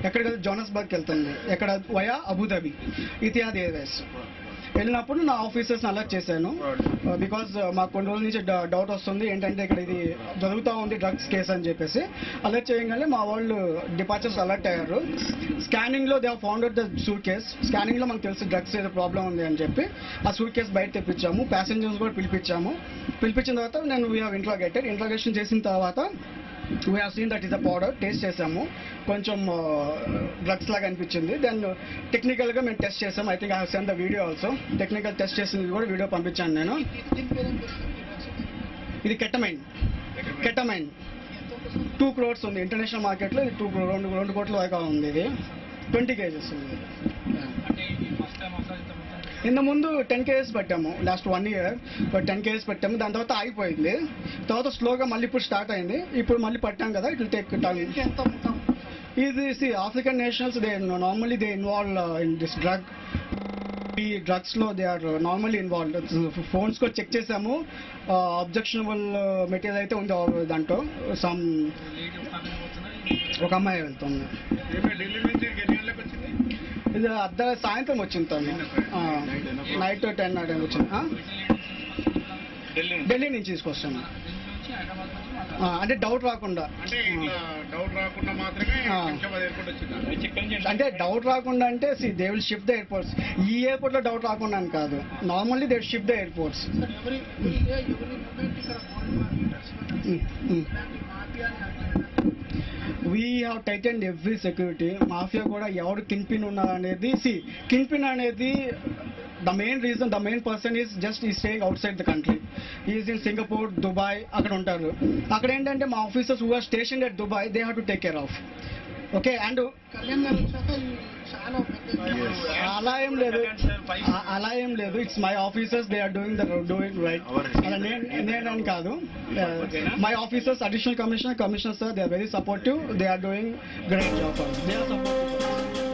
ఎక్కడికి జోనస్బర్గ్కి వెళ్తుంది, ఎక్కడ వయా అబుదాబి ఇతిహాద్ ఎయిర్వేస్. వెళ్ళినప్పుడు నా ఆఫీసర్స్ని అలర్ట్ చేశాను. బికాజ్ మాకు కొన్ని రోజుల నుంచి డౌట్ వస్తుంది ఏంటంటే ఇక్కడ ఇది జరుగుతూ ఉంది డ్రగ్స్ కేసు అని చెప్పేసి. అలర్ట్ చేయగానే మా వాళ్ళు డిపార్చర్స్ అలర్ట్ అయ్యారు. స్కానింగ్లో they found out the suitcase. స్కానింగ్లో మనకు తెలిసి డ్రగ్స్ ఏదో ప్రాబ్లం ఉంది అని చెప్పి ఆ సూట్ కేసు బయట తెప్పించాము. ప్యాసింజర్స్ కూడా పిలిపించిన తర్వాత నేను వీ హ్యావ్ ఇంట్రాగేషన్ చేసిన తర్వాత we have seen that is the powder. Taste చేసాము, కొంచెం డ్రగ్స్ లాగా అనిపించింది. దెన్ టెక్నికల్గా మేము టెస్ట్ చేసాము. I think I have send the video also. Technical test చేసింది కూడా వీడియో పంపించాను నేను. ఇది కెటమైన్ 2 crores ఉంది ఇంటర్నేషనల్ మార్కెట్లో. ఇది 2 కోట్ల దాకా ఉంది. ఇది 20 kgs ఉంది. ఇంత ముందు 10 kgs పెట్టాము లాస్ట్ 1 year, 10 kgs పెట్టాము. దాని తర్వాత ఆగిపోయింది. తర్వాత స్లోగా మళ్ళీ ఇప్పుడు స్టార్ట్ అయింది. ఇప్పుడు మళ్ళీ పట్టాం కదా, ఇట్ విల్ టేక్ టైం. ఇది African nationals they normally they involve in this drug. ఈ డ్రగ్స్లో they are normally involve. Phones కూడా చెక్ చేసాము, అబ్జెక్షనబుల్ మెటీరియల్ అయితే ఉంది దాంట్లో. సమ్ ఒక అమ్మాయి వెళ్తుంది. ఇది సాయంత్రం వచ్చింది తను, నైట్ 10 ఆ టైం వచ్చింది. ఢిల్లీ నుంచి తీసుకొస్తాను. అంటే డౌట్ రాకుండా, అంటే డౌట్ రాకుండా అంటే they will shift the airports. ఈ ఎయిర్పోర్ట్ లో డౌట్ రాకుండా అని కాదు, normally they shift the airports. We have tightened every security. Mafia కూడా ఎవరు కింగ్ పిన్ ఉన్నారు అనేది, కింగ్ పిన్ అనేది the main person is just staying outside the country. He is in Singapore, Dubai, అక్కడ ఉంటారు. అక్కడ ఏంటంటే మా officers who are stationed at Dubai, they have to take care of. Okay, and అలా ఏం లేదు. It's my officers, they are doing right. అలా నేనని కాదు. My officers, additional commissioner sir, they are very supportive. They are doing great job. They are supportive.